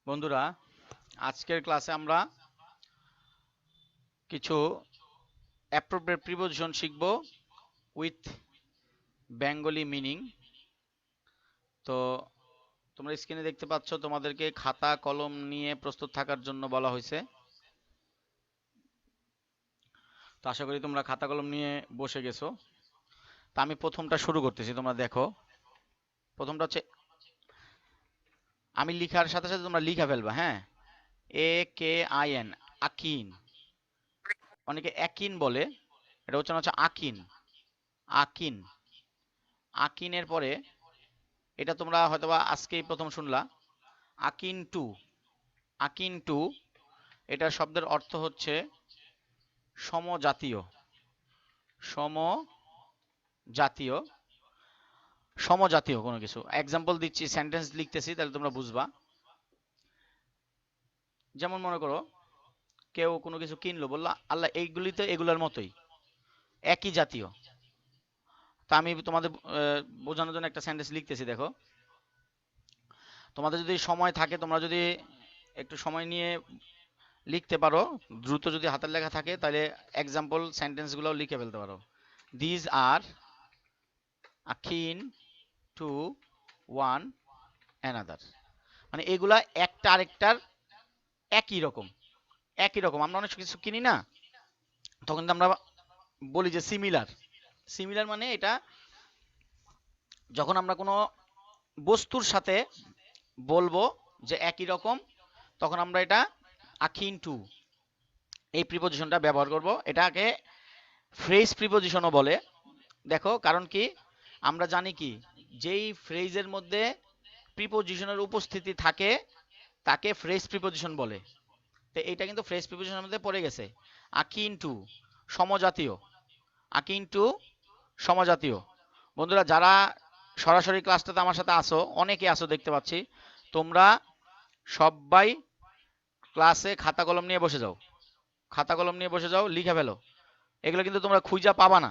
বন্ধুরা, আজকের ক্লাসে আমরা কিছু অ্যাপ্রোপ্রিয়েট প্রিপোজিশন শিখব উইথ বেঙ্গলি মিনিং। তো তোমরা স্ক্রিনে দেখতে পাচ্ছ, তোমাদেরকে খাতা কলম নিয়ে প্রস্তুত থাকার জন্য বলা হয়েছে। তো আশা করি তোমরা খাতা কলম নিয়ে বসে গেছো। তা আমি প্রথমটা শুরু করতেছি, তোমরা দেখো। প্রথমটা হচ্ছে, আমি লিখার সাথে সাথে তোমরা লিখা ফেলবা, হ্যাঁ। AKIN, আকিন। অনেকে একিন বলে, এটা উচ্চারণ হচ্ছে আকিন। আকিন। আকিনের পরে এটা তোমরা হয়তোবা আজকেই প্রথম শুনলা, আকিন টু। আকিন টু, এটার শব্দের অর্থ হচ্ছে সমজাতীয়। সমজাতীয়, সমজাতীয় কোনো কিছু। এক্সাম্পল দিচ্ছি, সেন্টেন্স লিখতেছি, তাহলে তোমরা বুঝবা। যেমন মনে করো, কেউ কোনো কিছু কিনলো, বললো আল্লাহ এইগুলি তো এগুলোর মতোই, একই জাতীয়। তা আমি তোমাদের বোঝানোর জন্য একটা সেন্টেন্স লিখতেছি, দেখো। তোমাদের যদি সময় থাকে, তোমরা যদি একটু সময় নিয়ে লিখতে পারো, দ্রুত যদি হাতের লেখা থাকে, তাহলে এক্সাম্পল সেন্টেন্সগুলো লিখে ফেলতে পারো। These are akin to one another, মানে এগুলা একটা আরেকটার একই রকম। একই রকম, আমরা অনেক কিছু কিনি না, তখন আমরা বলি যে সিমিলার। সিমিলার মানে এটা যখন আমরা কোনো বস্তুর সাথে বলবো যে একই রকম, তখন আমরা এটা আকিন টু এই প্রিপোজিশনটা ব্যবহার করব। এটাকে ফ্রেজ প্রিপোজিশনও বলে। দেখো, কারণ কি, আমরা জানি কি, যেই ফ্রেজের মধ্যে প্রিপোজিশনের উপস্থিতি থাকে তাকে ফ্রেজ প্রিপোজিশন বলে। তো এইটা কিন্তু ফ্রেজ প্রিপোজিশনের মধ্যে পড়ে গেছে। আকিন টু, সমজাতীয়। আকিন টু, সমজাতীয়। বন্ধুরা, যারা সরাসরি ক্লাসটাতে আমার সাথে আসো, অনেকে আসো দেখতে পাচ্ছি, তোমরা সবাই ক্লাসে খাতা কলম নিয়ে বসে যাও। খাতা কলম নিয়ে বসে যাও, লিখে ফেলো। এগুলো কিন্তু তোমরা খুঁজা পাবা না,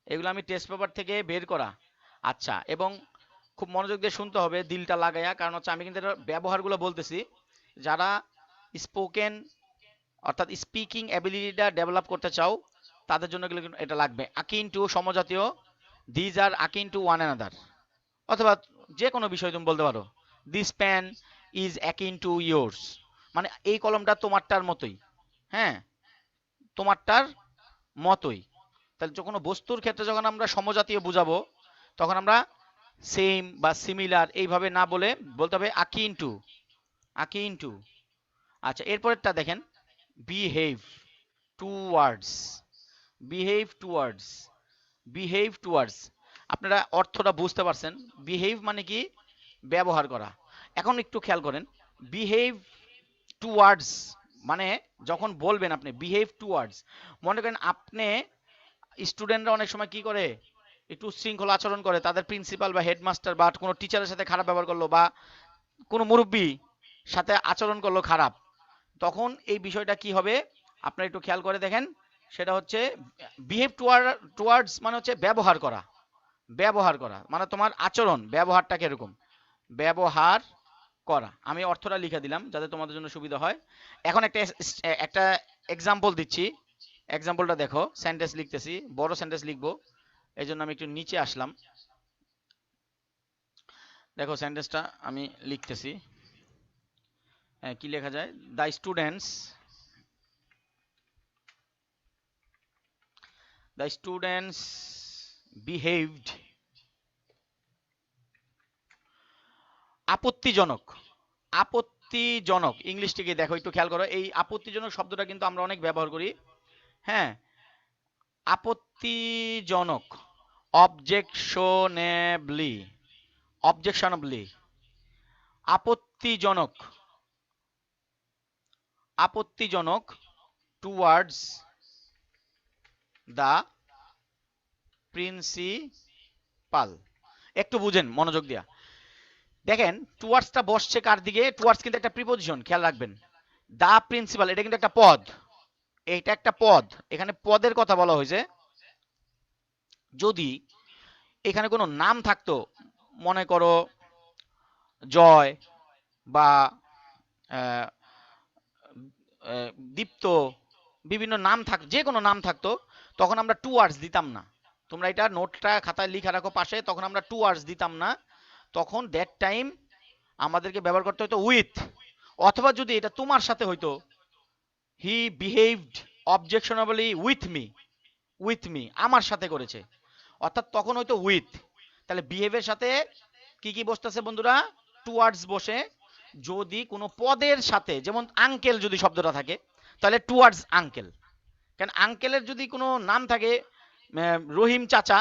এগুলো আমি টেস্ট পেপার থেকে বের করা। আচ্ছা, এবং খুব মনোযোগ দিয়ে শুনতে হবে, দিলটা লাগাইয়া, কারণ হচ্ছে আমি কিন্তু এটার ব্যবহারগুলো বলতেছি। যারা স্পোকেন অর্থাৎ স্পিকিং অ্যাবিলিটিটা ডেভেলপ করতে চাও, তাদের জন্য কিন্তু এটা লাগবে। আকিন টু, সমজাতীয়। These are akin to one another. অথবা যে কোনো বিষয় তুমি বলতে পারো, this pen is akin to yours, মানে এই কলমটা তোমারটার মতোই। হ্যাঁ, তোমারটার মতোই। তাহলে কোনো বস্তুর ক্ষেত্রে যখন আমরা সমজাতীয় বুঝাবো, তখন আমরা সেম বা সিমিলার এইভাবে না বলে বলতে হবে আকিন টু। আকিন টু। আচ্ছা, এরপরেরটা দেখেন, behave towards. Behave towards. Behave towards, আপনারা অর্থটা বুঝতে পারছেন। বিহেভ মানে কি, ব্যবহার করা। এখন একটু খেয়াল করেন, বিহেভ টুয়ার্ডস মানে যখন বলবেন আপনি বিহেভ টুয়ার্ডস, মনে করেন আপনি, স্টুডেন্টরা অনেক সময় কি করে, একটু উচ্ছৃঙ্খল আচরণ করে, তাদের প্রিন্সিপাল বা হেডমাস্টার বা কোনো টিচারের সাথে খারাপ ব্যবহার করলো, বা কোনো মুরব্বী সাথে আচরণ করলো খারাপ, তখন এই বিষয়টা কি হবে, আপনারা একটু খেয়াল করে দেখেন। সেটা হচ্ছে বিহেভ টুয়ার্ডস মানে হচ্ছে ব্যবহার করা। ব্যবহার করা মানে তোমার আচরণ, ব্যবহারটা কিরকম, ব্যবহার করা। আমি অর্থটা লিখে দিলাম যাতে তোমাদের জন্য সুবিধা হয়। এখন একটা একটা এক্সাম্পল দিচ্ছি। এক্সাম্পলটা দেখো, সেন্টেন্স লিখতেছি, বড় সেন্টেন্স লিখবো, এই জন্য আমি একটু নিচে আসলাম। দেখো, সেন্টেন্সটা আমি লিখতেছি। কি লেখা যায়, the students, the students behaved আপত্তিজনক। আপত্তিজনক ইংলিশটিকে দেখো, একটু খেয়াল করো, এই আপত্তিজনক শব্দটা কিন্তু আমরা অনেক ব্যবহার করি। হ্যাঁ, আপত্তিজনক, অবজেকশনেবলি, অবজেকশনেবলি, আপত্তিজনক, আপত্তিজনক টুয়ার্ডস দ্য প্রিন্সিপাল। একটু বুঝেন মনোযোগ দিয়া দেখেন, টুয়ার্ডসটা বসছে কার দিকে, টুয়ার্ডস কিন্তু একটা প্রিপোজিশন, খেয়াল রাখবেন। দা প্রিন্সিপাল, এটা কিন্তু একটা পদ, এটা একটা পদ, এখানে পদের কথা বলা হয়েছে। যদি এখানে কোনো নাম থাকতো, মনে করো জয় বা আহ, দীপ্ত, বিভিন্ন নাম যে কোনো নাম থাকতো, তখন আমরা টু ওয়ার্ডস দিতাম না। তোমরা এটা নোটটা খাতায় লিখে রাখো পাশে, তখন আমরা টু ওয়ার্ডস দিতাম না। তখন দ্যাট টাইম আমাদেরকে ব্যবহার করতে হতো উইথ, অথবা যদি এটা তোমার সাথে হইতো, হি বিহেভড অবজেকশনেবলি উইথ মি, আমার সাথে করেছে, অর্থাৎ তখন হয়তো উইথ। তাহলে বিহেভের সাথে কি কি বসতেছে বন্ধুরা? টুয়ার্ডস বসে। যদি কোনো পদের সাথে, যেমন আঙ্কেল যদি শব্দটা থাকে, তাহলে টুয়ার্ডস আঙ্কেল। কারণ আঙ্কেলের যদি কোনো নাম থাকে রহিম চাচা,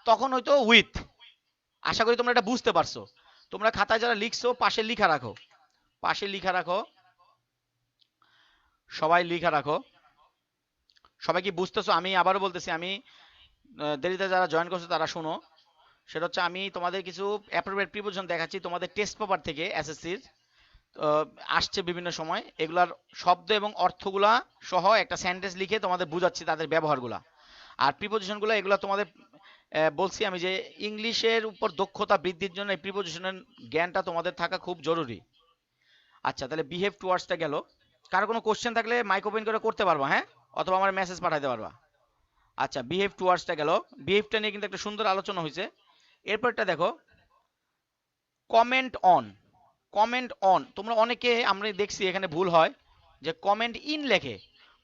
তখন হয়তো উইথ। আশা করি তোমরা এটা বুঝতে পারছো। তোমরা খাতায় যারা লিখছো পাশে লিখা রাখো, পাশে লিখা রাখো, সবাই লিখা রাখো। সবাই কি বুঝতেছো? আমি আবারও বলতেছি, আমি দেরিতে যারা জয়েন করছো তারা শোনো। সেটা হচ্ছে আমি তোমাদের কিছু অ্যাপ্রোপ্রিয়েট প্রিপোজিশন দেখাচ্ছি তোমাদের টেস্ট পেপার থেকে, এসএসসির আসছে বিভিন্ন সময়। এগুলার শব্দ এবং অর্থগুলা সহ একটা সেন্টেন্স লিখে তোমাদের বুঝাচ্ছি তাদের ব্যবহারগুলা। আর প্রিপোজিশনগুলো এগুলো তোমাদের বলছি আমি যে ইংলিশের উপর দক্ষতা বৃদ্ধির জন্য এই প্রিপোজিশনের জ্ঞানটা তোমাদের থাকা খুব জরুরি। আচ্ছা, তাহলে বিহেভ টুয়ার্ডসটা গেল। কারো কোনো কোশ্চেন থাকলে মাইক ওপেন করে করতে পারবা, হ্যাঁ, অথবা আমার মেসেজ পাঠাতে পারবা। আচ্ছা, বিহেভ টুয়ার্ডসটা গেল। বিহেভটা নিয়ে কিন্তু একটা সুন্দর আলোচনা হয়েছে। এরপরটা দেখো, কমেন্ট অন। কমেন্ট অন, তোমরা অনেকে আমরা দেখছি এখানে ভুল হয় যে কমেন্ট ইন লেখে।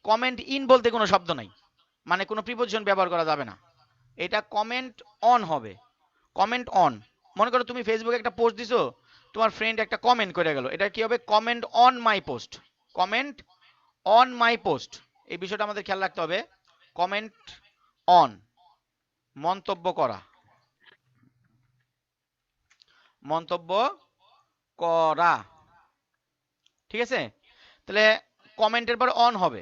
কমেন্ট ইন বলতে কোনো শব্দ নাই, মানে কোনো প্রিপোজিশন ব্যবহার করা যাবে না। এটা কমেন্ট অন হবে। কমেন্ট অন, মনে করো তুমি ফেসবুকে একটা পোস্ট দিছো, তোমার ফ্রেন্ড একটা কমেন্ট করে গেল, এটা কি হবে? Comment on my post. Comment on my post, এই বিষয়টা আমাদের খেয়াল রাখতে হবে। কমেন্ট অন, মন্তব্য করা, মন্তব্য করা, ঠিক আছে? তাহলে কমেন্টের পর অন হবে।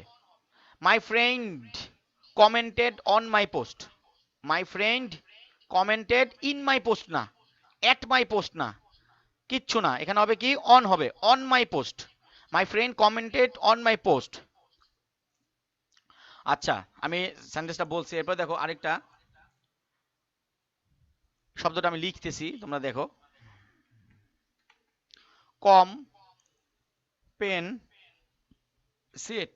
My friend commented on my post. My friend commented in my post না, এট মাই পোস্ট না, কিচ্ছু না, এখানে হবে কি? অন হবে, on my post. My friend commented on my post. আচ্ছা, আমি সেন্টেন্সটা বলছি, এরপর দেখো আরেকটা শব্দটা আমি লিখতেছি, তোমরা দেখো। কম পেন সেট,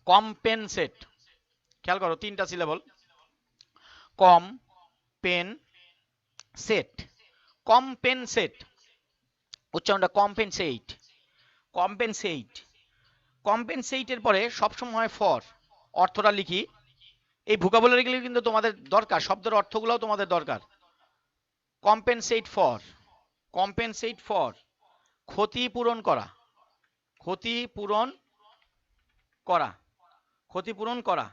কম্পেনসেট, খেয়াল করো তিনটা সিলেবল। কম পেন সেট, কম্পেনসেট, উচ্চারণটা কম্পেনসেট, কম্পেনসেট। কম্পেনসেটের পরে সবসময় ফর, অর্থটা লিখি। এই ভোকাবুলারিগুলো কিন্তু তোমাদের দরকার, শব্দের অর্থগুলোও তোমাদের দরকার। কম্পেনসেট ফর, কম্পেনসেট ফর, ক্ষতিপূরণ করা, ক্ষতিপূরণ করা, ক্ষতিপূরণ করা,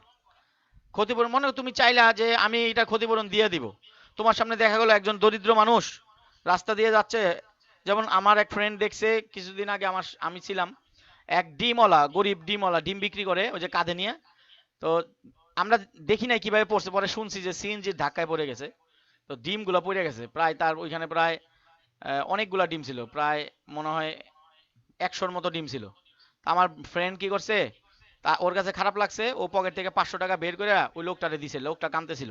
ক্ষতিপূরণ। মনে তুমি চাইলা যে আমি এটা ক্ষতিপূরণ দিয়ে দিব, তোমার সামনে দেখা গেল একজন দরিদ্র মানুষ রাস্তা দিয়ে যাচ্ছে। যেমন আমার এক ফ্রেন্ড দেখছে কিছুদিন আগে, আমি ছিলাম, এক ডিমওয়ালা, গরিব ডিমওয়ালা, ডিম বিক্রি করে ওই যে কাঁধে নিয়ে। তো আমরা দেখি নাই কিভাবে পড়ছে, পরে শুনছি যে সিএনজির ধাক্কায় পড়ে গেছে। তো ডিমগুলো পড়ে গেছে প্রায়, তার ওইখানে প্রায় অনেকগুলা ডিম ছিল, প্রায় মনে হয় 100-র মতো ডিম ছিল। আমার ফ্রেন্ড কি করছে, তা ওর কাছে খারাপ লাগছে, ও পকেট থেকে 500 টাকা বের করে ওই লোকটারে দিছে, লোকটা কাঁদতেছিল।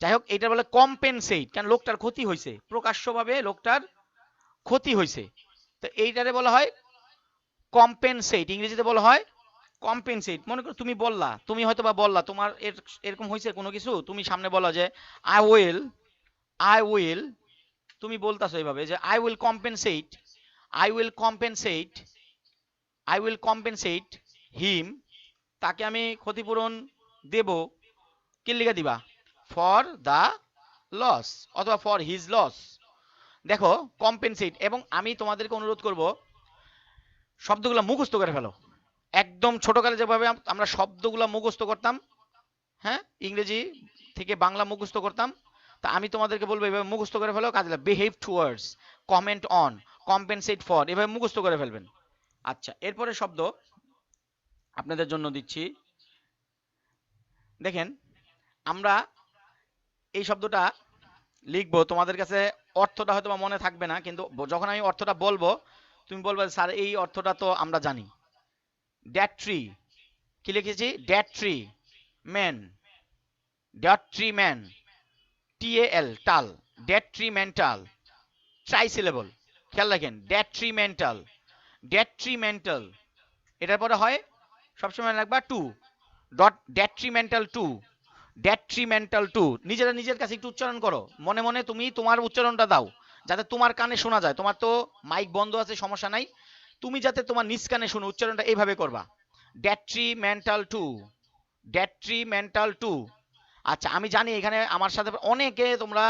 যাই হোক, এটা বলে কম্পেনসেট, কারণ লোকটার ক্ষতি হয়েছে, প্রকাশ্যভাবে লোকটার ক্ষতি হয়েছে। তো এইটারে বলা হয় কম্পেনসেট, ইংরেজিতে বলা হয় কম্পেনসেট। মনে করো তুমি বললা, তুমি হয়তো বা বললা তোমার এরকম হয়েছে কোনো কিছু, তুমি সামনে বলা যে আই উইল, আই উইল, তুমি বলতাছো এইভাবে যে I will compensate, I will compensate, I will compensate him, তাকে আমি ক্ষতিপূরণ দেব। কি লিখে দিবা? ফর দা লস, অথবা ফর হিজ লস। দেখো কম্পেনসেট। এবং আমি তোমাদেরকে অনুরোধ করব, শব্দগুলো মুখস্থ করে ফেলো। একদম ছোটকালে যেভাবে আমরা শব্দগুলো মুখস্থ করতাম, হ্যাঁ, ইংরেজি থেকে বাংলা মুখস্থ করতাম, তা আমি তোমাদেরকে বলবো এভাবে মুখস্থ করে ফেলো। কাজে behave towards, comment on, compensate for, এভাবে মুখস্থ করে ফেলবেন। আচ্ছা, এরপরে শব্দ আপনাদের জন্য দিচ্ছি, দেখেন। আমরা এই শব্দটা লিখবো, তোমাদের কাছে অর্থটা হয়তো মনে থাকবে না, কিন্তু যখন আমি অর্থটা বলবো তুমি বলবে স্যার এই অর্থটা তো আমরা জানি। ড্যাট ট্রি, কি লিখেছি? That tree man, that tree man, TAL, টাল, that tree mental, try syllable, খেয়াল রাখেন, ড্যাট ট্রি মেন্টাল। ডেট্রিমেন্টাল, এটার পরে হয় সবসময় লাগবা to, dot detrimental to, detrimental to. নিজেরা নিজের কাছে একটু উচ্চারণ করো, মনে মনে তুমি তোমার উচ্চারণটা দাও যাতে তোমার কানে শোনা যায়। তোমার তো মাইক বন্ধ আছে, সমস্যা নাই, তুমি যাতে তোমার নিজ কানে শোনো, উচ্চারণটা এইভাবে করবা, ডেট্রিমেন্টাল টু, ডেট্রিমেন্টাল টু। আচ্ছা আমি জানি এখানে আমার সাথে অনেকে তোমরা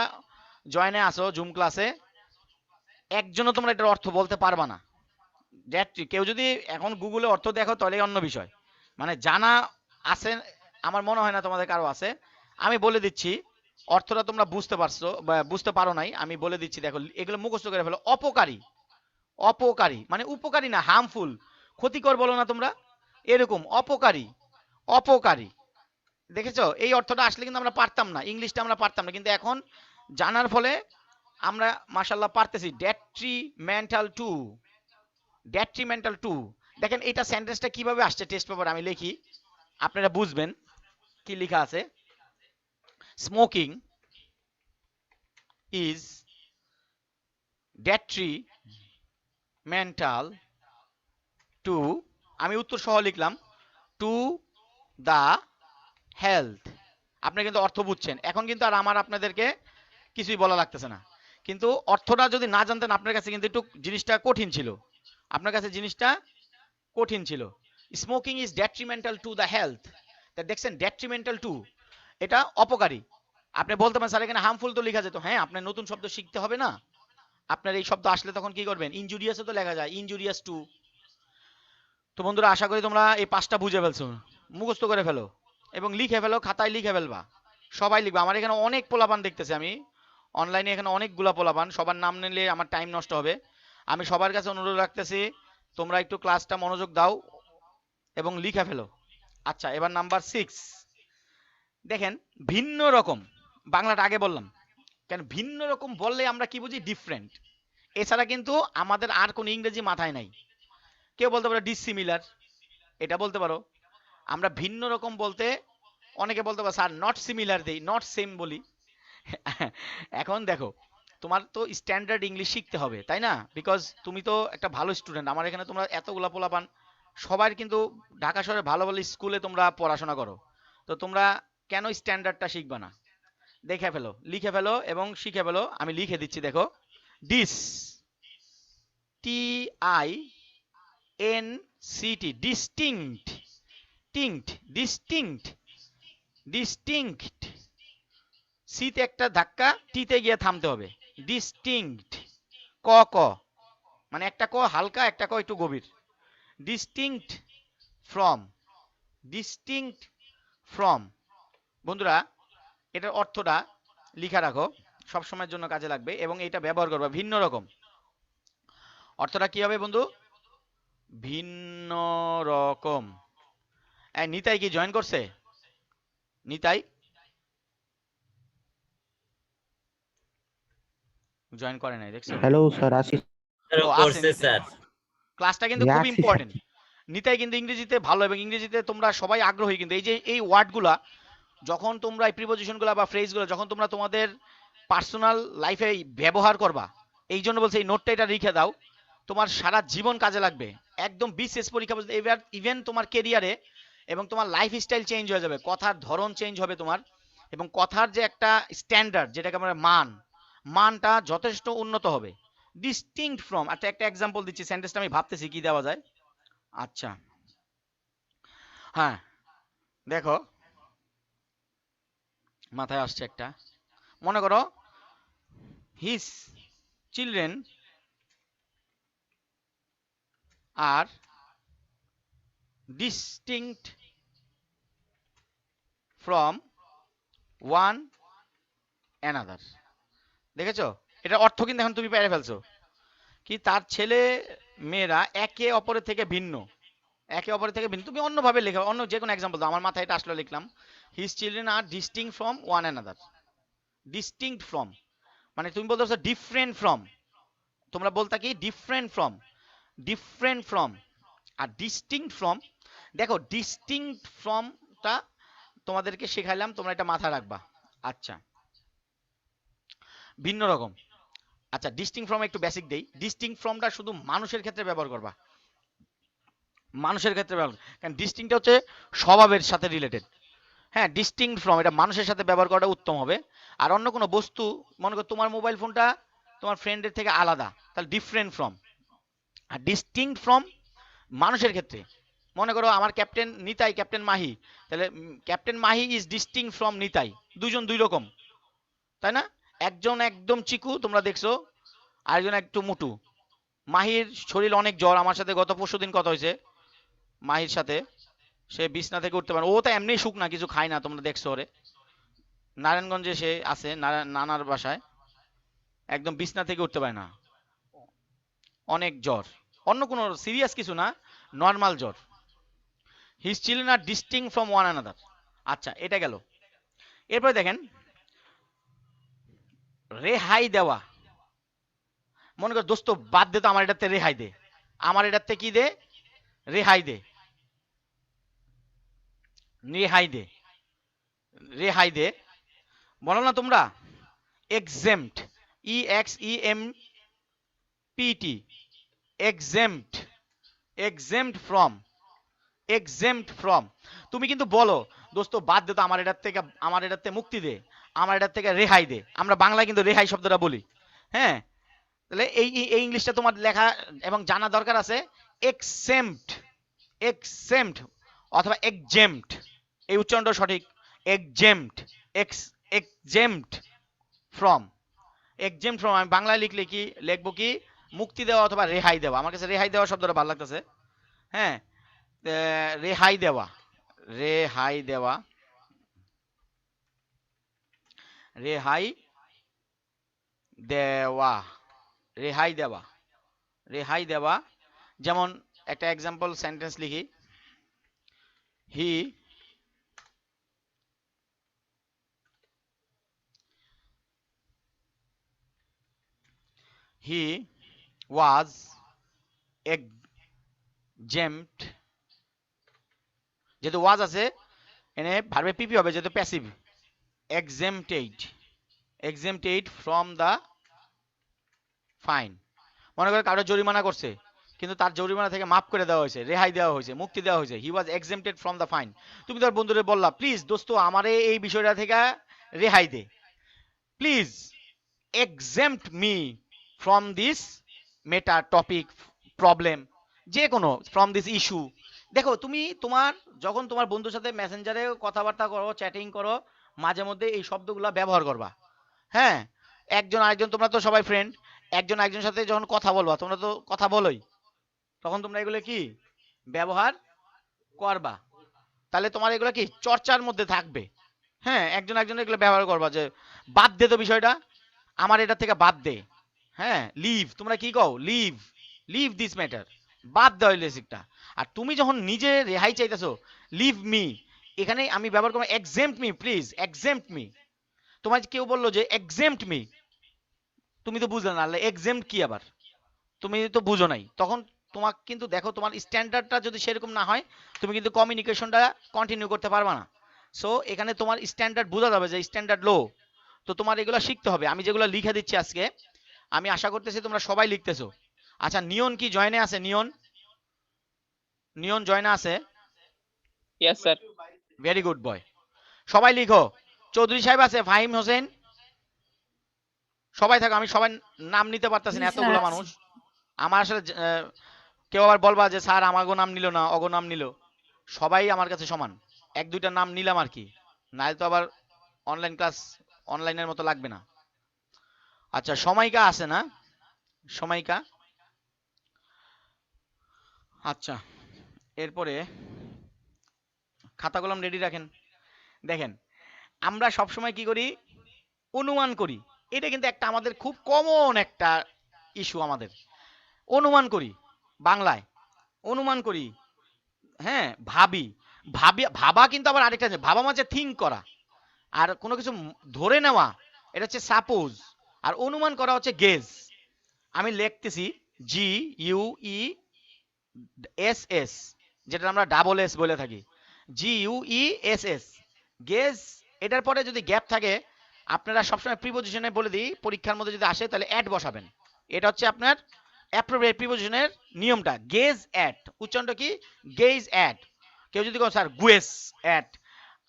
জয়েনে আসো জুম ক্লাসে, একজনও তোমরা এটার অর্থ বলতে পারবা না। কেউ যদি এখন গুগলে অর্থ দেখো তাহলে অন্য বিষয়, মানে জানা আছে আমার মনে হয় না তোমাদের কারো আছে। আমি বলে দিচ্ছি অর্থটা তোমরা বুঝতে পারছো বা বুঝতে পারো নাই, আমি বলে দিচ্ছি দেখো, এগুলো মুখস্থ করে ফেলো। অপকারী, অপকারী মানে উপকারী না, হার্মফুল, ক্ষতিকর বলো না তোমরা, এরকম অপকারী, অপকারী। দেখেছো এই অর্থটা আসলে কিন্তু আমরা পারতাম না, ইংলিশটা আমরা পারতাম না, কিন্তু এখন জানার ফলে আমরা মাশাল্লাহ পারতেছি। Detrimental to, detrimental two. দেখেন এটা সেন্টেন্সটা কিভাবে আসছে টেস্ট পেপার, আমি লিখি আপনারা বুঝবেন কি লেখা আছে। স্মোকিং ইজ ডেট্রিমেন্টাল টু, আমি উত্তর সহ লিখলাম, টু দা হেলথ। আপনি কিন্তু অর্থ বুঝছেন এখন, কিন্তু আর আমার আপনাদেরকে কিছুই বলা লাগতেছে না। কিন্তু অর্থটা যদি না জানতেন আপনার কাছে কিন্তু একটু জিনিসটা কঠিন ছিল, আপনার কাছে জিনিসটা কঠিন ছিল। Smoking is detrimental to the health, তা দেখছেন ডেট্রিমেন্টাল টু, এটা অপকারী। আপনি বলতে পারেন স্যার এখানে হার্মফুল তো লেখা যেত, হ্যাঁ আপনার নতুন শব্দ শিখতে হবে না, আপনার এই শব্দ আসলে তখন কি করবেন, ইনজুরিয়াসও তো লেখা যায়, ইনজুরিয়াস টু। তো বন্ধুরা আশা করি তোমরা এই পাঁচটা বুঝে ফেলছো, মুখস্থ করে ফেলো এবং লিখে ফেলো, খাতায় লিখে ফেলবা, সবাই লিখবা। আমার এখানে অনেক পোলাপান দেখতেছি, আমি অনলাইনে এখানে অনেকগুলা পোলাপান, সবার নাম নিলে আমার টাইম নষ্ট হবে। আমি সবার কাছে অনুরোধ রাখতেছি তোমরা একটু ক্লাসটা মনোযোগ দাও এবং লিখে ফেলো। আচ্ছা এবার নাম্বার 6, দেখেন ভিন্ন রকম, বাংলাটা আগে বললাম কেন, ভিন্ন রকম বললে আমরা কি বুঝি, ডিফারেন্ট, এছাড়া কিন্তু আমাদের আর কোনো ইংরেজি মাথায় নাই। কেউ বলতে পারো ডিসিমিলার, এটা বলতে পারো। আমরা ভিন্ন রকম বলতে অনেকে বলতে পারো স্যার নট সিমিলার দেই, নট সেম বলি। এখন দেখো তোমার তো স্ট্যান্ডার্ড ইংলিশ শিখতে হবে তাই না, বিকজ তুমি তো একটা ভালো স্টুডেন্ট, আমার এখানে তোমরা এতগুলা পোলাপান সবার কিন্তু ঢাকা শহরে ভালো ভালো স্কুলে তোমরা পড়াশোনা করো, তো তোমরা কেন স্ট্যান্ডার্ডটা শিখবা না, দেখে ফেলো, লিখে ফেলো এবং শিখে ফেলো। আমি লিখে দিচ্ছি দেখো, dis, T I N C T, distinct, tinct, distinct, distinct, সিতে একটা ধাক্কা, টিতে গিয়ে থামতে হবে, ডিস্টিংক্ট, ক ক মানে একটা ক হালকা একটা ক একটু গভীর, ডিস্টিংক্ট ফ্রম, ডিস্টিংক্ট ফ্রম। বন্ধুরা এটার অর্থটা লিখা রাখো, সব সময়ের জন্য কাজে লাগবে এবং এটা ব্যবহার করবা। ভিন্ন রকম অর্থটা কি হবে বন্ধু, ভিন্ন রকম। নিতাই কি জয়েন করছে, নিতাই জয়েন করে নাই দেখছো, হ্যালো স্যার, আশিস। ও আছে করছে নিতাই, স্যার। ক্লাসটা কিন্তু জি খুব আছি স্যার। ইম্পর্টেন্ট। নিতাই কিন্তু ইংরেজিতে ভালো এবং ইংরেজিতে তোমরা সবাই আগ্রহী, কিন্তু এই যে এই ওয়ার্ডগুলা যখন তোমরা এই প্রিপোজিশনগুলো বা ফ্রেজগুলো যখন তোমরা তোমাদের পার্সোনাল লাইফে ব্যবহার করবা, এই জন্য বলছে এই নোটটা এটা লিখে দাও, তোমার সারা জীবন কাজে লাগবে। একদম বিসিএস পরীক্ষা পর্যন্ত, এবার ইভেন তোমার কেরিয়ারে এবং তোমার লাইফ স্টাইল চেঞ্জ হয়ে যাবে, কথার ধরন চেঞ্জ হবে তোমার, এবং কথার যে একটা স্ট্যান্ডার্ড যেটাকে আমরা মানটা যথেষ্ট উন্নত হবে। ডিস্টিংক্ট ফ্রম, আচ্ছা একটা এক্সাম্পল দিচ্ছি, সেন্টেন্সটা আমি ভাবতেছি কি দেওয়া যায়। আচ্ছা হ্যাঁ দেখো মাথায় আসছে একটা, মনে করো his children are distinct from one another. দেখেছো এটার অর্থ কিন্তু এখন তুমি পেরে ফেলছো, কি তার ছেলে মেয়েরা একে অপরের থেকে ভিন্ন, একে অপরের থেকে ভিন্ন। তুমি অন্যভাবে লেখো, অন্য যে কোনো এক্সাম্পল দাও, আমার মাথায় এটা আসলে লিখলাম, his children are distinct from one another. Distinct from মানে তুমি বলতে পারছো ডিফারেন্ট ফ্রম, তোমরা বলতা কি ডিফারেন্ট ফ্রম, ডিফারেন্ট ফ্রম। আর ডিস্টিংক্ট ফ্রম, দেখো ডিস্টিংক্ট ফ্রমটা তোমাদেরকে শেখাইলাম, তোমরা এটা মাথায় রাখবা। আচ্ছা ভিন্ন রকম, আচ্ছা ডিস্টিংক্ট ফ্রম একটু বেসিক দেই, ডিস্টিংক্ট ফ্রমটা শুধু মানুষের ক্ষেত্রে ব্যবহার করবা, মানুষের ক্ষেত্রে ব্যবহার, কারণ ডিস্টিংটা হচ্ছে স্বভাবের সাথে রিলেটেড। হ্যাঁ, ডিস্টিংক্ট ফ্রম এটা মানুষের সাথে ব্যবহার করাটা উত্তম হবে। আর অন্য কোনো বস্তু, মনে করো তোমার মোবাইল ফোনটা তোমার ফ্রেন্ডের থেকে আলাদা, তাহলে ডিফারেন্ট ফ্রম। আর ডিস্টিংক্ট ফ্রম মানুষের ক্ষেত্রে, মনে করো আমার ক্যাপ্টেন নিতাই, ক্যাপ্টেন মাহি, তাহলে captain Mahi is distinct from Nitai, দুজন দুই রকম, তাই না? একজন একদম চিকু তোমরা দেখছো, আরেকজন একটু মোটু। মাহির শরীর অনেক জ্বর, আমার সাথে গত পরশুদিন কথা হয়েছে মাহির সাথে, সে বিছনা থেকে উঠতে পারে, ও তো এমনি শুকনা, কিছু খায় না, তোমরা দেখছো ওরে, নারায়ণগঞ্জে সে আছে নানার বাসায়, একদম বিছনা থেকে উঠতে পারে না, অনেক জ্বর, অন্য কোনো সিরিয়াস কিছু না, নর্মাল জ্বর। His children are distinct from one another. আচ্ছা, এটা গেল। এরপরে দেখেন রেহাই দেওয়া। মনে কর দোস্ত বাদ দে তো, আমার এটাতে রেহাই দে, আমার এটাতে কি দে, রেহাই দে, রেহাই দে, রেহাই দে, বলো না তোমরা, এক্সেম্পট, EXEMPT, এক্সেম্পট, এক্সেম্পট ফ্রম, এক্সেম্পট ফ্রম। তুমি কিন্তু বলো দোস্ত বাদ দে তো, আমার এটার থেকে, আমার এটাতে মুক্তি দে, আমার এটার থেকে রেহাই দে, আমরা বাংলায় কিন্তু রেহাই শব্দটা বলি। হ্যাঁ, তাহলে এই এই ইংলিশটা তোমার লেখা এবং জানা দরকার আছে। এক্সেম্পট, এক্সেম্পট অথবা এক্সেম্পট, এই উচ্চারণটা সঠিক, এক্সেম্পট, এক্সেম্পট ফ্রম, এক্সেম্পট ফ্রম। আমি বাংলায় লিখলে কি লিখবো, কি মুক্তি দেওয়া অথবা রেহাই দেওয়া। আমার কাছে রেহাই দেওয়া শব্দটা ভালো লাগতেছে। হ্যাঁ, রেহাই দেওয়া, রেহাই দেওয়া, রেহাই দেওয়া, রেহাই দেওয়া, রেহাই দেওয়া। যেমন একটা এক্সাম্পল সেন্টেন্স লিখি, হি হি ওয়াজ exempt, যেহেতু ওয়াজ আছে এনে ভার্বে পিপি হবে, যেহেতু passive, exempted, exempted from the fine। মনে করে কারো জরিমানা করছে, কিন্তু তার জরিমানা থেকে মাফ করে দেওয়া হয়েছে, রেহাই দেওয়া হয়েছে, মুক্তি দেওয়া হয়েছে, হি ওয়াজ exempted from the fine। তুমি তোর বন্ধুরে বললা, প্লিজ দোস্ত আমারে এই বিষয়টা থেকে রেহাই দে, please exempt me from this meta topic problem, যে কোনো ফ্রম দিস ইস্যু। দেখো তুমি তোমার যখন তোমার বন্ধুর সাথে মেসেঞ্জারে কথাবার্তা করো, চ্যাটিং করো, মাঝে মধ্যে এই শব্দগুলো ব্যবহার করবা। হ্যাঁ, একজন আরেকজন, তোমরা তো সবাই ফ্রেন্ড, একজন আরেকজনের সাথে যখন কথা বলবা, তোমরা তো কথা বলোই, তখন তোমরা এগুলো কি ব্যবহার করবা, তাহলে তোমার এগুলো কি চর্চার মধ্যে থাকবে। হ্যাঁ, একজন একজন এগুলো ব্যবহার করবা, যে বাদ দে তো বিষয়টা, আমার এটা থেকে বাদ দে। হ্যাঁ, লিভ, তোমরা কি কও, লিভ, লিভ দিস ম্যাটার, বাদ দাও লেসিকটা। আর তুমি যখন নিজে রেহাই চাইতেছো, লিভ মি, এখানে আমি ব্যবহার করবো এক্সেম্পট মি, প্লিজ এক্সেম্পট মি। তোমার কেউ বললো যে এক্সেম্পট মি, তুমি তো বুঝলে না এক্সেম্পট কি, আবার তুমি তো বুঝো নাই, তখন তোমাকে কিন্তু দেখো তোমার স্ট্যান্ডার্ডটা যদি সেরকম না হয়, তুমি কিন্তু কমিউনিকেশনটা কন্টিনিউ করতে পারবা না। সো এখানে তোমার স্ট্যান্ডার্ড বোঝা যাবে যে স্ট্যান্ডার্ড লো, তো তোমার এগুলো শিখতে হবে। আমি যেগুলো লিখে দিচ্ছি আজকে, আমি আশা করতেছি তোমরা সবাই লিখতেছো। আচ্ছা, নিয়ন কি জয়েনে আছে? নিয়ন, নিয়ন জয়েনে আছে? Yes sir. Very good boy, সবাই লিখো। চৌধুরী সাহেব আছে, ফাহিম হোসেন, সবাই থাকো। আমি সবাই নাম নিতে পারতেছি না, এতগুলো মানুষ। আমার আসলে কেউ আবার বলবা যে স্যার আমাগো নাম নিল না, অগো নাম নিল, সবাই আমার কাছে সমান, এক দুইটা নাম নিলাম আর কি, নাহলে তো আবার অনলাইন ক্লাস অনলাইনের মতো লাগবে না। আচ্ছা, সময়কা আছে না? সময়কা, আচ্ছা। এরপরে খাতা কলম রেডি রাখেন। দেখেন, আমরা সব সময় কি করি, অনুমান করি। এটা কিন্তু একটা আমাদের খুব কমন একটা ইস্যু, আমাদের অনুমান করি, বাংলায় অনুমান করি। হ্যাঁ, ভাবি, ভাবি, ভাবা কিন্তু আবার আরেকটা আছে, ভাবা মানে থিঙ্ক করা, আর কোনো কিছু ধরে নেওয়া এটা হচ্ছে সাপোজ, আর অনুমান করা হচ্ছে গেজ। আমি লিখতেছি GUESS, যেটা আমরা ডাবল এস বলে থাকি, GUESS, গেজ। এটার পরে যদি গ্যাপ থাকে, আপনারা সবসময় প্রিপোজিশনে বলে দিই, পরীক্ষার মধ্যে যদি আসে তাহলে অ্যাড বসাবেন। এটা হচ্ছে আপনার অ্যাপ্রোপ্রিয়েট প্রিপোজিশনের নিয়মটা। গেজ অ্যাট উচ্চারণটা কি? Gauge at. কেউ যদি স্যার গুয়েস অ্যাট,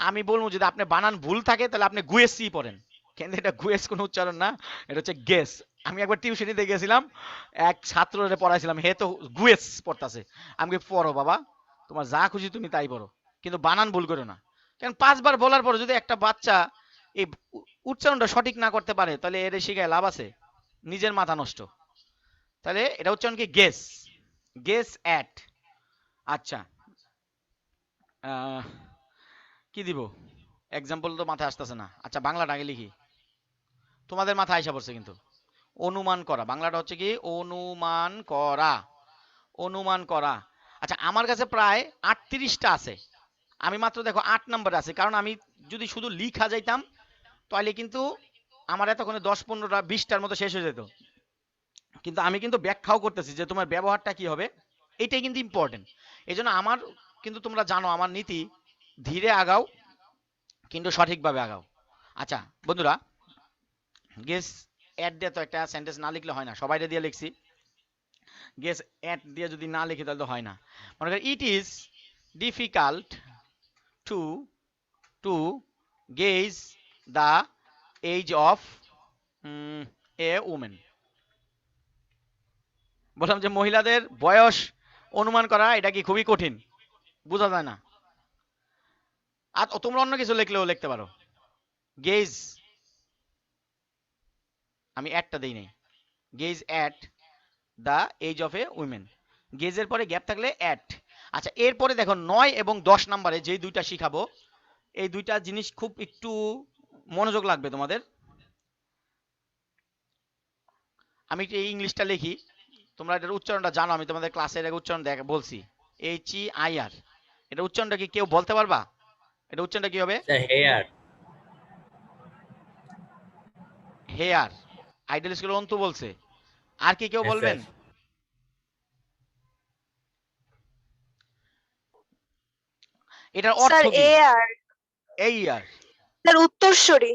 আমি বলবো যদি আপনি বানান ভুল থাকে তাহলে আপনি গুয়েসই পড়েন, কিন্তু এটা গুয়েস কোনো উচ্চারণ না, এটা হচ্ছে গেস। আমি একবার টিউশনিতে গেছিলাম, এক ছাত্ররে পড়াইছিলাম, হে তো গুয়েস পড়তাছে। আমি কি, পড়ো বাবা, তোমার যা খুশি তুমি তাই পড়ো, কিন্তু বানান ভুল করো না। কারণ 5 বার বলার পর যদি একটা বাচ্চা এই উচ্চারণটা সঠিক না করতে পারে তাহলে এর শিখায় লাভ আছে? নিজের মাথা নষ্ট। তাহলে এটা উচ্চারণ কি? Guess, guess at. আচ্ছা, কি দিব এক্সাম্পল তো মাথায় আসতেছে না। আচ্ছা, বাংলাটা আগে লিখি, তোমাদের মাথায় আইসা পড়ছে কিন্তু। অনুমান করা, বাংলাটা হচ্ছে কি? অনুমান করা, অনুমান করা। আচ্ছা, আমার কাছে প্রায় 38টা আছে, আমি মাত্র দেখো 8 নম্বরে আছে, কারণ আমি যদি শুধু লিখা যাইতাম তাহলে কিন্তু আমার এতক্ষণে 10, 15টা, 20টার মতো শেষ হয়ে যেত। কিন্তু আমি কিন্তু ব্যাখ্যাও করতেছি যে তোমার ব্যবহারটা কি হবে, এটাই কিন্তু ইম্পর্টেন্ট। এই জন্য আমার, কিন্তু তোমরা জানো আমার নীতি, ধীরে আগাও কিন্তু সঠিকভাবে আগাও। আচ্ছা বন্ধুরা, গেস অ্যাড দিয়ে তো একটা সেন্টেন্স না লিখলে হয় না, সবাইটা দিয়ে লিখছি, গেস অ্যাড দিয়ে যদি না লিখি তাহলে তো হয় না। মনে করি it is difficult to to gauge the age of a women. বললাম যে মহিলাদের বয়স অনুমান করা এটা কি খুবই কঠিন, বোঝা যায় না। আর তোমরা অন্য কিছু লিখলেও লিখতে পারো, গেজ, আমি অ্যাডটা দেই নাই, gauge at the age of a women, গেজের পরে গ্যাপ থাকলে অ্যাট। আচ্ছা, এরপরে দেখো 9 এবং 10 নম্বরে যেই দুইটা শিখাবো, এই দুইটা জিনিস খুব একটু মনোযোগ লাগবে তোমাদের। আমি একটু এই ইংলিশটা লিখি, তোমরা এটার উচ্চারণটা জানো, আমি তোমাদের ক্লাসের আগে উচ্চারণ বলছি, HEIR, এটা উচ্চারণটা কি কেউ বলতে পারবা? এটা উচ্চারণটা কি হবে? Sir heir. Heir, idol school Antu বলছে, আর কি কেউ হ্যাঁ বলবেন? স্যার। এটার স্যার অর্থ কি? এ আর এই ইয়ার, স্যার উত্তরসূরি।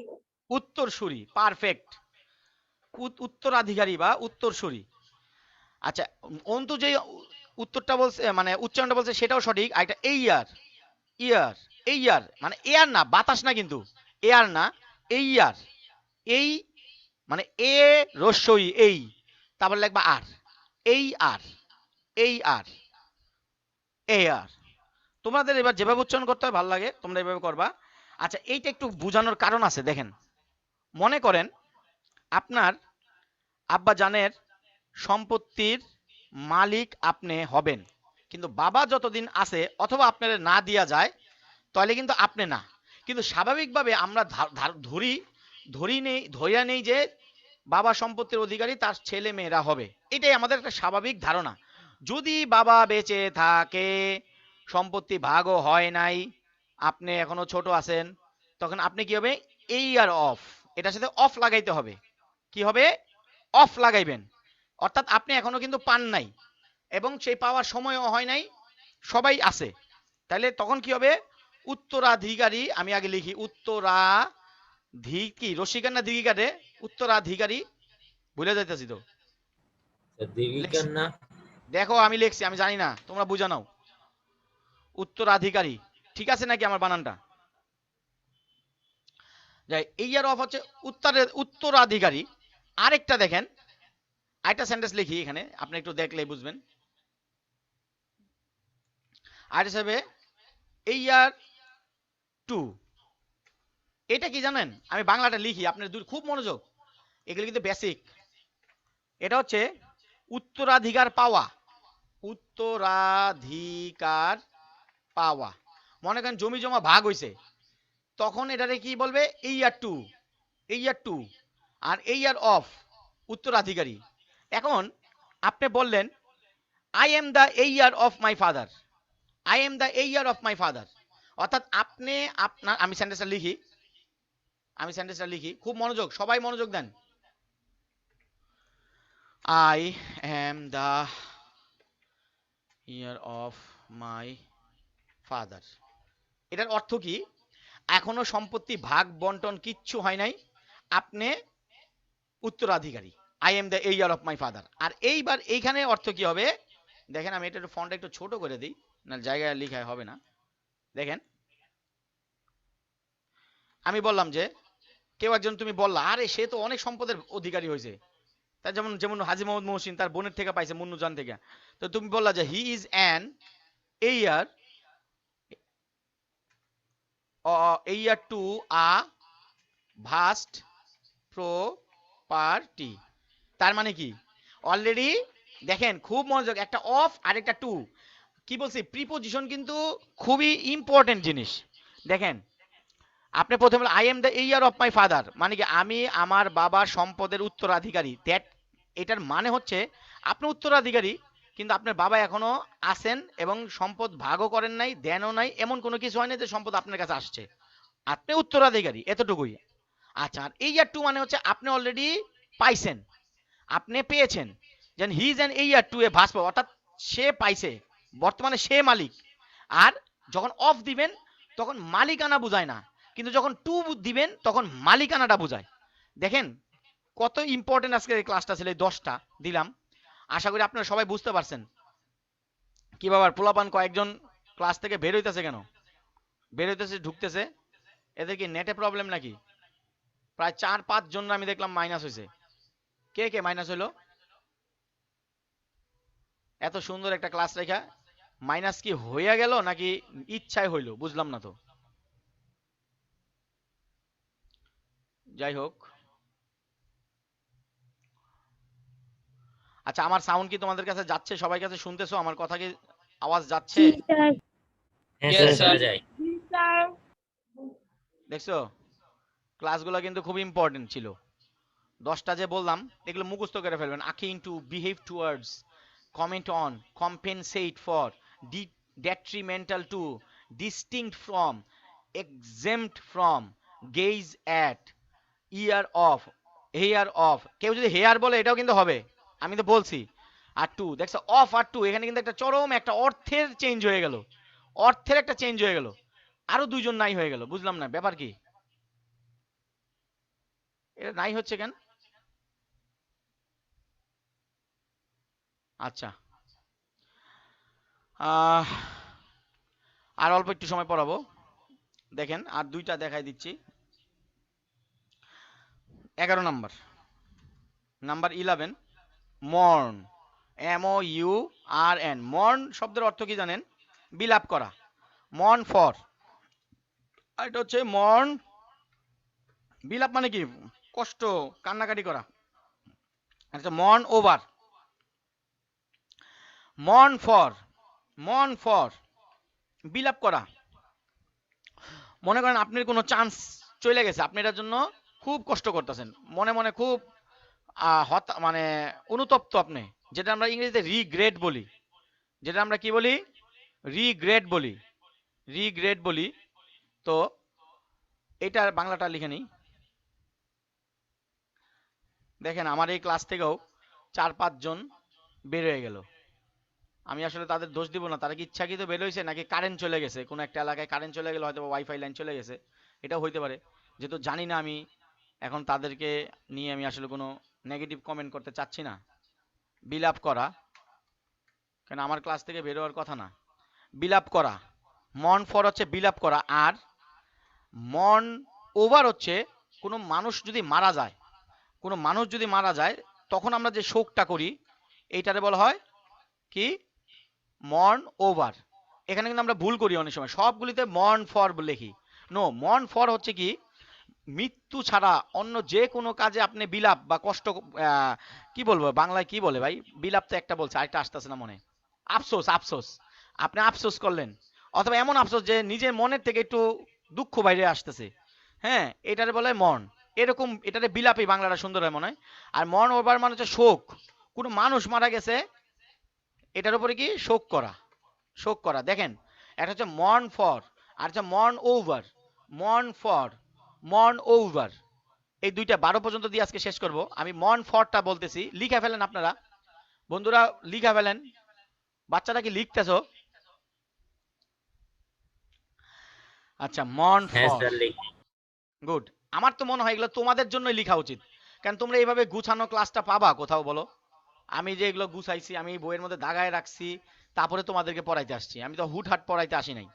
উত্তরসূরি, পারফেক্ট, উত্তরাধিকারী বা উত্তরসূরি। আচ্ছা, অন্তু যে উত্তরটা বলছে মানে উচ্চারণটা বলছে সেটাও সঠিক। আর এটা এই ইয়ার, ইয়ার, এই ইয়ার মানে এয়ার না, বাতাস না কিন্তু, এয়ার না, এই ইয়ার, এই মানে এ রস্যই এই, তারপর লিখবা আর, এই আর, এই আর, এই আর। তোমাদের এবার যেভাবে উচ্চারণ করতে হয় ভালো লাগে তোমরা এভাবে করবা। আচ্ছা, এইটা একটু বোঝানোর কারণ আছে, দেখেন, মনে করেন আপনার আব্বা জানের সম্পত্তির মালিক আপনি হবেন, কিন্তু বাবা যতদিন আছে অথবা আপনার না দিয়া যায় তাহলে কিন্তু আপনি না। কিন্তু স্বাভাবিকভাবে আমরা ধরি, ধরিয়া নেই যে বাবা সম্পত্তির অধিকারী তার ছেলে মেয়েরা হবে, এটাই আমাদের একটা স্বাভাবিক ধারণা। যদি বাবা বেঁচে থাকে, সম্পত্তি ভাগও হয় নাই, আপনি এখনো ছোট আছেন, তখন আপনি কি হবে? এই আর অফ, এটার সাথে অফ লাগাইতে হবে। কি হবে? অফ লাগাইবেন, অর্থাৎ আপনি এখনো কিন্তু পান নাই এবং সেই পাওয়ার সময়ও হয় নাই, সবাই আছে। তাহলে তখন কি হবে? উত্তরাধিকারী, আমি আগে লিখি কি রসিকার না দীর্ঘিকারে? উত্তরাধিকারী, ভুলে যাইতেছি তো। স্যার দীর্ঘিকার না। দেখো আমি লিখছি, আমি জানি না, তোমরা বুঝা নাও। উত্তরাধিকারী, ঠিক আছে নাকি আমার বানানটা? যাই, এই ইয়ার অফ হচ্ছে উত্তরাধিকারী। আরেকটা দেখেন, আরেকটা সেন্টেন্স লিখি এখানে, আপনি একটু দেখলেই বুঝবেন। আর হিসাবে এই ইয়ার টু, এটা কি জানেন? আমি বাংলাটা লিখি, আপনার খুব মনোযোগ, এগুলো কিন্তু বেসিক। এটা হচ্ছে উত্তরাধিকার পাওয়া, উত্তরাধিকার পাওয়া। মনে করেন জমি জমা ভাগ হইছে, তখন এটারে কি বলবে? এই ইয়ার টু, এই ইয়ার টু, আর এই ইয়ার অফ উত্তরাধিকারী। এখন আপনি বললেন I am the heir of my father, I am the heir of my father, অর্থাৎ আপনি আপনার, আমি সেন্টেন্সটা লিখি, আমি সেন্টেন্সটা লিখি, খুব মনোযোগ, সবাই মনোযোগ দেন। I am the heir of my father. এটার অর্থ কি? এখনো সম্পত্তি ভাগ বন্টন কিচ্ছু হয় নাই, আপনি উত্তরাধিকারী। I am the heir of my father. আর এইবার এইখানে অর্থ কি হবে দেখেন, আমি এটা ফন্টটা একটু ছোট করে দিই, না জায়গায় লেখা হবে না। দেখেন আমি বললাম যে কেউ একজন, তুমি বললা আরে সে তো অনেক সম্পদের অধিকারী হয়েছে, তার যেমন যেমন হাজী মোহাম্মদ মহসিন তার বোনের থেকে পাইছে, মুন্নুজান থেকে। তো তুমি বললা যে he is an heir heir to a vast property. তার মানে কি অলরেডি দেখেন খুব মনোযোগ, একটা অফ আর একটা টু, কি বলছি প্রিপোজিশন কিন্তু খুবই ইম্পর্টেন্ট জিনিস। দেখেন আপনি প্রথমে I am the heir of my father মানে কি আমি আমার বাবার সম্পদের উত্তরাধিকারী, দ্যাট এটার মানে হচ্ছে আপনি উত্তরাধিকারী কিন্তু আপনার বাবা এখনো আছেন এবং সম্পদ ভাগও করেন নাই, দেনও নাই, এমন কোনো কিছু হয় না যে সম্পদ আপনার কাছে আসছে, আপনি উত্তরাধিকারী, এতটুকুই। আচ্ছা, আর এই ইয়ার টু মানে হচ্ছে আপনি অলরেডি পাইছেন, আপনি পেয়েছেন, যেন he is an heir to a ভাস্প, অর্থাৎ সে পাইছে, বর্তমানে সে মালিক। আর যখন অফ দিবেন তখন মালিকানা বুঝায় না, কিন্তু যখন টু দিবেন তখন মালিকানাটা বুঝায়। দেখেন কত ইম্পর্টেন্ট আজকে এই ক্লাসটা ছিল, এই 10টা দিলাম, আশা করি আপনারা সবাই বুঝতে পারছেন। কি বাবার পোলাপান কয়েকজন ক্লাস থেকে বের হইতেছে কেন, বের হইতেছে ঢুকতেছে, এদের কি নেটে প্রবলেম নাকি? প্রায় 4-5 জন আমি দেখলাম মাইনাস হয়েছে। কে কে মাইনাস হইলো? এত সুন্দর একটা ক্লাস রেখা মাইনাস কি হইয়া গেল নাকি ইচ্ছায় হইলো বুঝলাম না তো। যাই হোক, আচ্ছা আমার সাউন্ড কি তোমাদের কাছে যাচ্ছে? সবাই কাছে শুনতেছো আমার কথা? কি আওয়াজ যাচ্ছে? হ্যাঁ Yes, স্যার sir. শোনা যায়। দেখছো ক্লাসগুলো কিন্তু খুব ইম্পর্টেন্ট ছিল। 10টা যে বললাম এগুলো মুখস্থ করে ফেলবেন। Akin to, behave towards, comment on, compensate for, detrimental to, distinct from, exempt from, gaze at, ear of, hair of, কেউ যদি হেয়ার বলে এটাও কিন্তু হবে, আমি তো বলছি। আর টু দেখছো অফ আর টু, এখানে কিন্তু একটা চরম একটা অর্থের চেঞ্জ হয়ে গেল, অর্থের একটা চেঞ্জ হয়ে গেল, আরো দুইজন নাই হয়ে গেল, বুঝলাম না ব্যাপার কি, এটা নাই হচ্ছে কেন? আচ্ছা আর অল্প একটু সময় পড়াবো, দেখেন আর দুইটা দেখাই দিচ্ছি। 11 number, number 11, mourn, MOURN, mourn শব্দের অর্থ কি জানেন? বিলাপ করা। মর্ন ফর, আর এটা হচ্ছে মর্ন, বিলাপ মানে কি কষ্ট, কান্নাকাটি করা। আচ্ছা mourn over, mourn for, mourn for বিলাপ করা। মনে করেন আপনার কোনো চান্স চলে গেছে, আপনি এটার জন্য খুব কষ্ট করতেছেন, মনে মনে খুব মানে অনুতপ্ত আপনি, যেটা আমরা ইংরেজিতে রিগ্রেট বলি, যেটা আমরা কি বলি? রিগ্রেট বলি, রিগ্রেট বলি। তো এটার বাংলাটা লিখে নিই। দেখেন আমার এই ক্লাস থেকেও 4-5 জন বের হয়ে গেল, আমি আসলে তাদের দোষ দিব না, তারা কি ইচ্ছাকৃত বের হয়েছে নাকি কারেন্ট চলে গেছে, কোনো একটা এলাকায় কারেন্ট চলে গেলে হয়তো ওয়াইফাই লাইন চলে গেছে, এটাও হইতে পারে। যেহেতু জানি না আমি, এখন তাদেরকে নিয়ে আমি আসলে কোনো নেগেটিভ কমেন্ট করতে চাচ্ছি না। বিলাপ করা, কেন আমার ক্লাস থেকে বের হওয়ার কথা না। বিলাপ করা, মর্ন ফর হচ্ছে বিলাপ করা, আর মর্ন ওভার হচ্ছে কোনো মানুষ যদি মারা যায়, কোনো মানুষ যদি মারা যায় তখন আমরা যে শোকটা করি এইটারে বলা হয় কি? Mourn over. এখানে কিন্তু আমরা ভুল করি অনেক সময়, সবগুলিতে মর্ন ফর লিখি। নো, মর্ন ফর হচ্ছে কি মৃত্যু ছাড়া অন্য যে কোনো কাজে আপনি বিলাপ বা কষ্ট, কি বলবো বাংলায় কি বলে ভাই, বিলাপ তো একটা বলছে আরেকটা আসতেছে না মনে, আফসোস, আফসোস, আপনি আফসোস করলেন, অথবা এমন আফসোস যে নিজের মনের থেকে একটু দুঃখ বাইরে আসতেছে, হ্যাঁ এটারে বলে মর্ন। এরকম এটারে বিলাপই বাংলাটা সুন্দর হয় মনে হয়। আর মর্ন ওভার মানে হচ্ছে শোক, কোনো মানুষ মারা গেছে এটার উপরে কি শোক করা, শোক করা। দেখেন একটা হচ্ছে মর্ন ফর আর হচ্ছে mourn over, mourn for, mourn over, এই দুইটা 12 পর্যন্ত দিয়ে আজকে শেষ করব। আমি মর্ন ফরটা বলতেছি, লিখে ফেলেন আপনারা, বন্ধুরা লিখে ফেলেন, বাচ্চারা কি লিখতেছো? আচ্ছা মর্ন হ্যাঁ ফর, স্যার লিখি। গুড। আমার তো মনে হয় এগুলো তোমাদের জন্যই লেখা উচিত, কারণ তোমরা এইভাবে গুছানো ক্লাসটা পাবা কোথাও বলো? আমি যে এগুলো গুছাইছি, আমি এই বইয়ের মধ্যে দাগায় রাখছি, তারপরে তোমাদেরকে পড়াইতে আসছি। আমি তো হুটহাট পড়াইতে আসি নাই,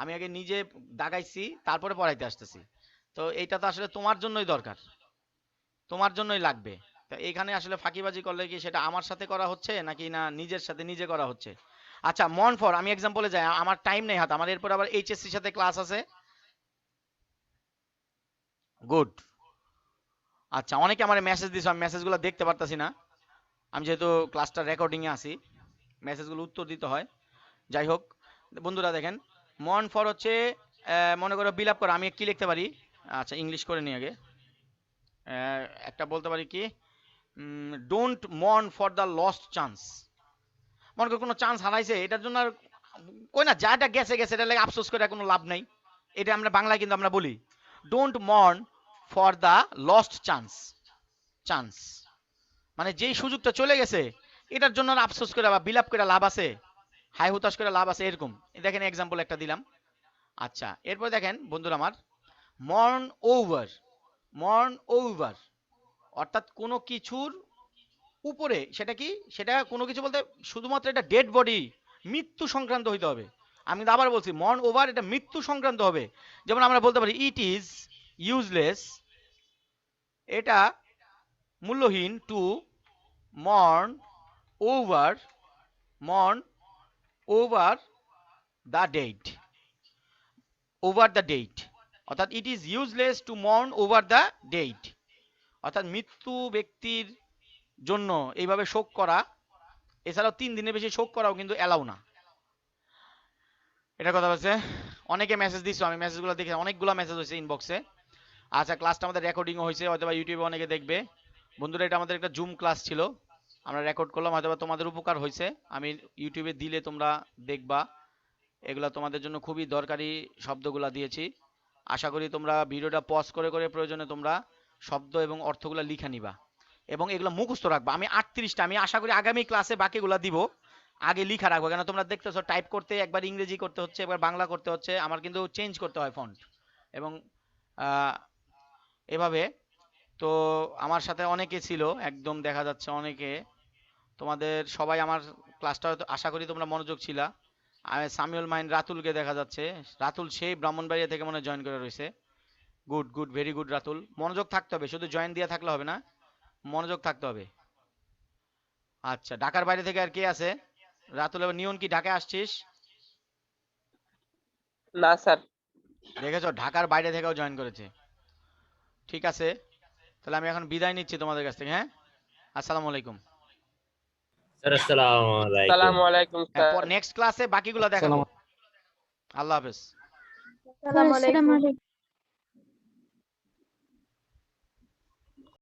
আমি আগে নিজে দাগাইছি তারপরে পড়াইতে আসতেছি। তো এইটা তো আসলে তোমার জন্যই দরকার, তোমার জন্যই লাগবে। তো এইখানে আসলে ফাঁকিবাজি করলে কি সেটা আমার সাথে করা হচ্ছে নাকি না নিজের সাথে নিজে করা হচ্ছে? আচ্ছা, মন ফর, আমি এক্সাম্পলে যাই, আমার টাইম নেই হাতে, আমার এরপর আবার এইচএসসির সাথে ক্লাস আছে। গুড। আচ্ছা, অনেকে আমার মেসেজ দিছো, আমি মেসেজগুলো দেখতে পারতাছি না, আমি যেহেতু ক্লাসটা রেকর্ডিং এ আছি, মেসেজগুলো উত্তর দিতে হয়। যাই হোক বন্ধুরা, দেখেন মন ফর হচ্ছে মনে করো বিল আপ করো, আমি কি লিখতে পারি? আচ্ছা, ইংলিশ করে নিই আগে। একটা বলতে পারি কি, don't mourn for the lost chance. মনে করো কোনো চান্স হারাইছে, এটার জন্য আর কই না, যাটা গেছে গেছে, এটা লাগে আফসোস করে কোনো লাভ নাই। এটা আমরা বাংলায় কিন্তু আমরা বলি don't mourn for the lost chance. Chance মানে যেই সুযোগটা চলে গেছে, এটার জন্য আর আফসোস করে বা বিলাপ করে লাভ আছে, হাই হুতাশ করে লাভ আছে এরকম? দেখেন এক্সাম্পল একটা দিলাম। আচ্ছা, এরপর দেখেন বন্ধুরা আমার, মর্ন ওভার। মর্ন ওভার অর্থাৎ কোনো কিছুর উপরে, সেটা কি, সেটা কোনো কিছু বলতে শুধুমাত্র এটা ডেড বডি, মৃত্যু সংক্রান্ত হইতে হবে। আমি আবার বলছি মর্ন ওভার, এটা মৃত্যু সংক্রান্ত হবে। যেমন আমরা বলতে পারি ইট ইজ ইউজলেস, এটা মূল্যহীন, to mourn over, mourn over the dead, over the dead, অর্থাৎ it is useless to mourn over the dead, অর্থাৎ মৃত্যু ব্যক্তির জন্য এইভাবে শোক করা, এছাড়াও 3 দিনের বেশি শোক করাও কিন্তু এলাও না। এটা কথা বলছে। অনেকে মেসেজ দিছো, আমি মেসেজগুলো দেখে, অনেকগুলো মেসেজ হয়েছে ইনবক্সে। আচ্ছা, ক্লাসটা আমাদের রেকর্ডিংও হয়েছে, হয়তো বা ইউটিউবে অনেকে দেখবে। বন্ধুরা, এটা আমাদের একটা জুম ক্লাস ছিল, আমরা রেকর্ড করলাম, হয়তো বা তোমাদের উপকার হয়েছে। আমি ইউটিউবে দিলে তোমরা দেখবা, এগুলা তোমাদের জন্য খুবই দরকারি শব্দগুলা দিয়েছি। আশা করি তোমরা ভিডিওটা পজ করে করে প্রয়োজনে তোমরা শব্দ এবং অর্থগুলা লিখে নিবা এবং এগুলো মুখস্থ রাখবা। আমি 38টা, আমি আশা করি আগামী ক্লাসে বাকিগুলা দিব, আগে লিখা রাখবো। কেন তোমরা দেখতেছো টাইপ করতে একবার ইংরেজি করতে হচ্ছে, একবার বাংলা করতে হচ্ছে, আমার কিন্তু চেঞ্জ করতে হয় ফন্ট এবং এভাবে। তো আমার সাথে অনেকে ছিল, একদম দেখা যাচ্ছে অনেকে, তোমাদের সবাই আমার ক্লাসটা হয়তো আশা করি তোমরা মনোযোগ ছিলা। সামিউল মাইন রাতুলকে দেখা যাচ্ছে, রাতুল সেই ব্রাহ্মণবাড়িয়া থেকে মনে হয় জয়েন করে রয়েছে। Good good, very good Ratul, মনোযোগ থাকতে হবে, শুধু জয়েন দিয়ে থাকলে হবে না, মনোযোগ থাকতে হবে। আচ্ছা, ঢাকার বাইরে থেকে আর কে আছে? রাতুল এবং নিয়ন, কি ঢাকায় আসছিস? না স্যার। দেখেছো, ঢাকার বাইরে থেকেও জয়েন করেছে। ঠিক আছে, তাহলে আমি এখন বিদায় নিচ্ছি তোমাদের কাছ থেকে। হ্যাঁ, আসসালামু আলাইকুম। স্যার আসসালামু আলাইকুম। আসসালামু আলাইকুম স্যার। নেক্সট ক্লাসে বাকিগুলো দেখাবো। আল্লাহ হাফেজ। আসসালামু আলাইকুম।